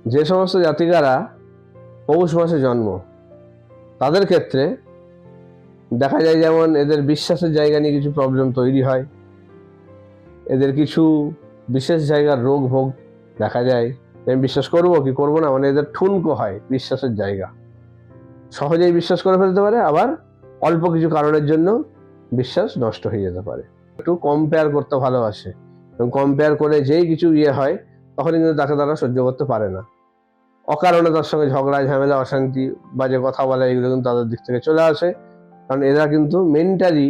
যে সমস্ত জাতিকারা পৌষ মাসে জন্ম তাদের ক্ষেত্রে দেখা যায় যেমন এদের বিশ্বাসের জায়গা নিয়ে কিছু প্রবলেম তৈরি হয়, এদের কিছু বিশেষ জায়গার রোগ ভোগ দেখা যায়। আমি বিশ্বাস করবো কি করবো না, মানে এদের ঠুনকো হয় বিশ্বাসের জায়গা, সহজেই বিশ্বাস করে ফেলতে পারে, আবার অল্প কিছু কারণের জন্য বিশ্বাস নষ্ট হয়ে যেতে পারে। একটু কম্পেয়ার করতে ভালোবাসে এবং কম্পেয়ার করে যেই কিছু হয় তখন কিন্তু তাকে তারা সহ্য করতে পারে না। অকারণে তার সঙ্গে ঝগড়া ঝামেলা অশান্তি বাজে কথা বলা এগুলো কিন্তু তাদের দিক থেকে চলে আসে, কারণ এরা কিন্তু মেন্টালি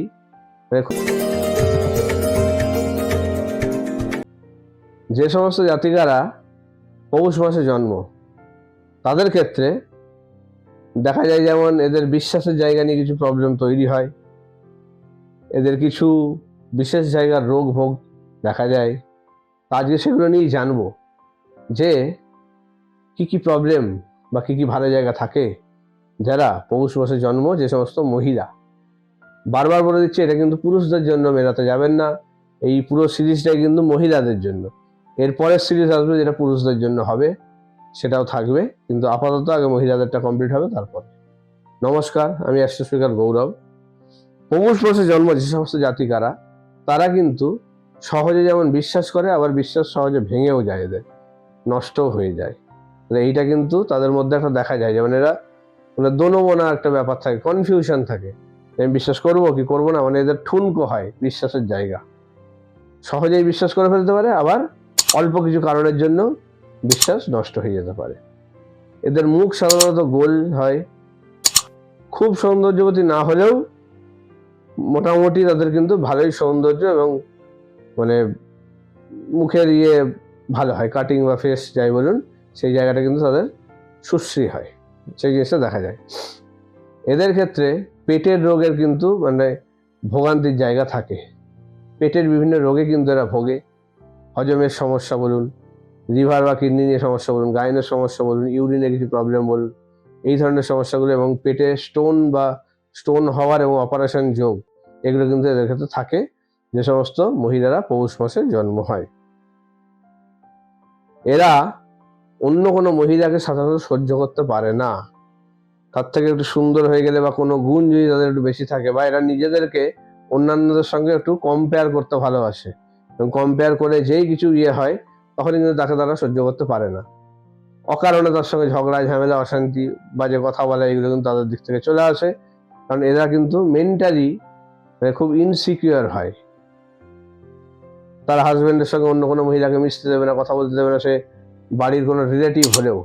যে সমস্ত জাতিকারা পৌষ মাসে জন্ম তাদের ক্ষেত্রে দেখা যায় যেমন এদের বিশ্বাসের জায়গা নিয়ে কিছু প্রবলেম তৈরি হয়, এদের কিছু বিশেষ জায়গার রোগ ভোগ দেখা যায়। আজকে সেগুলো নিয়েই জানবো যে কি কি প্রবলেম বা কি কি ভালো জায়গা থাকে যারা পৌষ মাসে জন্ম, যে সমস্ত মহিলা। বারবার বলে দিচ্ছে এটা কিন্তু পুরুষদের জন্য মেলাতে যাবেন না, এই পুরো সিরিজটাই কিন্তু মহিলাদের জন্য। এরপরের সিরিজ আসবে যেটা পুরুষদের জন্য হবে, সেটাও থাকবে, কিন্তু আপাতত আগে মহিলাদেরটা কমপ্লিট হবে তারপর। নমস্কার, আমি অ্যাস্ট্রো গৌরব। পৌষ মাসে জন্ম যে সমস্ত জাতিকারা তারা কিন্তু সহজে যেমন বিশ্বাস করে, আবার বিশ্বাস সহজে ভেঙেও যায়, এদের নষ্টও হয়ে যায়। এইটা কিন্তু তাদের মধ্যে একটা দেখা যায়, যেমন এরা মানে দোনোমনা একটা ব্যাপার থাকে, কনফিউশন থাকে, আমি বিশ্বাস করবো কি করবো না, মানে এদের ঠুনকো হয় বিশ্বাসের জায়গা, সহজেই বিশ্বাস করে ফেলতে পারে, আবার অল্প কিছু কারণের জন্য বিশ্বাস নষ্ট হয়ে যেতে পারে। এদের মুখ সাধারণত গোল হয়, খুব সৌন্দর্যবতী না হলেও মোটামুটি তাদের কিন্তু ভালোই সৌন্দর্য এবং মানে মুখের ভালো হয়, কাটিং বা ফেস যাই বলুন, সেই জায়গাটা কিন্তু তাদের সুশ্রী হয়, সেই জিনিসটা দেখা যায়। এদের ক্ষেত্রে পেটের রোগের কিন্তু মানে ভোগান্তির জায়গা থাকে, পেটের বিভিন্ন রোগে কিন্তু এরা ভোগে। হজমের সমস্যা বলুন, লিভার বা কিডনি নিয়ে সমস্যা বলুন, গাইনের সমস্যা বলুন, ইউরিনে কিছু প্রবলেম বলুন, এই ধরনের সমস্যাগুলো, এবং পেটে স্টোন হওয়ার এবং অপারেশন যোগ, এগুলো কিন্তু এদের ক্ষেত্রে থাকে যে সমস্ত মহিলারা পৌষ মাসে জন্ম হয়। এরা অন্য কোনো মহিলাকে সাধারণত সহ্য করতে পারে না, তার থেকে একটু সুন্দর হয়ে গেলে বা কোনো গুণ যদি তাদের একটু বেশি থাকে, বা এরা নিজেদেরকে অন্যান্যদের সঙ্গে একটু কম্পেয়ার করতে ভালোবাসে এবং কম্পেয়ার করে যেই কিছু হয় তখন কিন্তু তাকে তারা সহ্য করতে পারে না। অকারণে তার সঙ্গে ঝগড়া ঝামেলা অশান্তি বাজে কথা বলা এগুলো কিন্তু তাদের দিক থেকে চলে আসে, কারণ এরা কিন্তু মেন্টালি খুব ইনসিকিউর হয়। তার হাজবেন্ডের সঙ্গে অন্য কোনো মহিলাকে মিশতে দেবে না, কথা বলতে দেবে না, সে বাড়ির কোনো রিলেটিভ হলেও,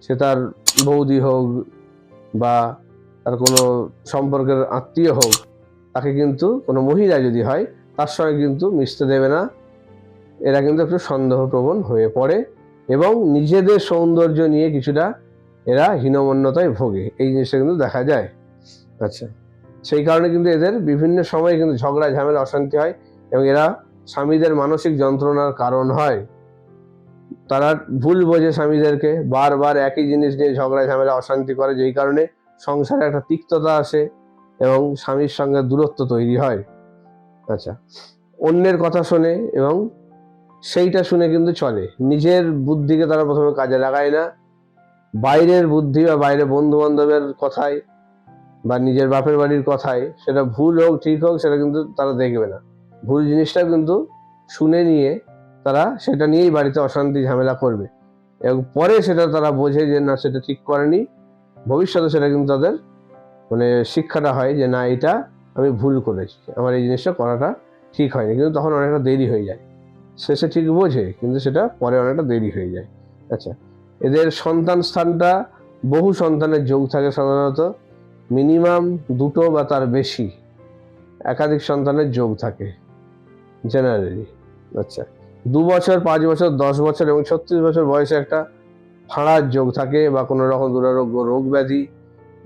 সে তার বৌদি হোক বা তার কোনো সম্পর্কের আত্মীয় হোক, তাকে কিন্তু কোনো মহিলা যদি হয় তার সঙ্গে কিন্তু মিশতে দেবে না। এরা কিন্তু একটু সন্দেহপ্রবণ হয়ে পড়ে এবং নিজেদের সৌন্দর্য নিয়ে কিছুটা এরা হীনমন্যতায় ভোগে, এই জিনিসটা কিন্তু দেখা যায়। আচ্ছা, সেই কারণে কিন্তু এদের বিভিন্ন সময় কিন্তু ঝগড়া ঝামেলা অশান্তি হয় এবং এরা স্বামীদের মানসিক যন্ত্রণার কারণ হয়। তারা ভুল বোঝে স্বামীদেরকে, বারবার একই জিনিস নিয়ে ঝগড়া ঝামেলা অশান্তি করে, যেই কারণে সংসারে একটা তিক্ততা আসে এবং স্বামীর সঙ্গে দূরত্ব তৈরি হয়। আচ্ছা, অন্যের কথা শোনে এবং সেইটা শুনে কিন্তু চলে, নিজের বুদ্ধিকে তারা প্রথমে কাজে লাগায় না, বাইরের বুদ্ধি বা বাইরে বন্ধু বান্ধবের কথায় বা নিজের বাপের বাড়ির কথায়, সেটা ভুল হোক ঠিক হোক সেটা কিন্তু তারা দেখবে না, ভুল জিনিসটা কিন্তু শুনে নিয়ে তারা সেটা নিয়েই বাড়িতে অশান্তি ঝামেলা করবে এবং পরে সেটা তারা বোঝে যে না সেটা ঠিক করেনি, ভবিষ্যতে সেটা কিন্তু তাদের মানে শিক্ষাটা হয় যে না এটা আমি ভুল করেছি, আমার এই জিনিসটা করাটা ঠিক হয়নি, কিন্তু তখন অনেকটা দেরি হয়ে যায়, শেষে ঠিক বোঝে কিন্তু সেটা পরে অনেকটা দেরি হয়ে যায়। আচ্ছা, এদের সন্তান স্থানটা বহু সন্তানের যোগ থাকে, সাধারণত মিনিমাম দুটো বা তার বেশি একাধিক সন্তানের যোগ থাকে জেনারেলি। আচ্ছা, 2 বছর 5 বছর 10 বছর এবং 36 বছর বয়সে একটা ফাঁড়ার যোগ থাকে, বা কোনো রকম দুরারোগ্য রোগ ব্যাধি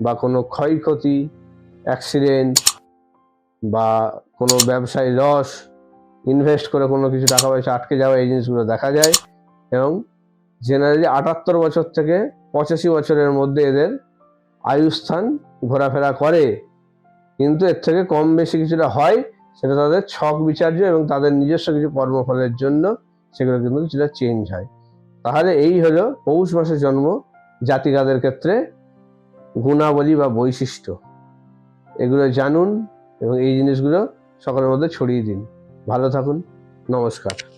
বা কোনো ক্ষয়ক্ষতি, অ্যাক্সিডেন্ট বা কোনো ব্যবসায় লস, ইনভেস্ট করে কোনো কিছু টাকা পয়সা আটকে যাওয়া, এই জিনিসগুলো দেখা যায়। এবং জেনারেলি 78 বছর থেকে 85 বছরের মধ্যে এদের আয়ুস্থান ঘোরাফেরা করে, কিন্তু এর থেকে কম বেশি কিছুটা হয়, সেটা তাদের ছক বিচার্য এবং তাদের নিজস্ব কিছু কর্মফলের জন্য সেগুলো কিন্তু কিছুটা চেঞ্জ হয়। তাহলে এই হলো পৌষ মাসে জন্ম জাতিকাদের ক্ষেত্রে গুণাবলী বা বৈশিষ্ট্য। এগুলো জানুন এবং এই জিনিসগুলো সকলের মধ্যে ছড়িয়ে দিন। ভালো থাকুন। নমস্কার।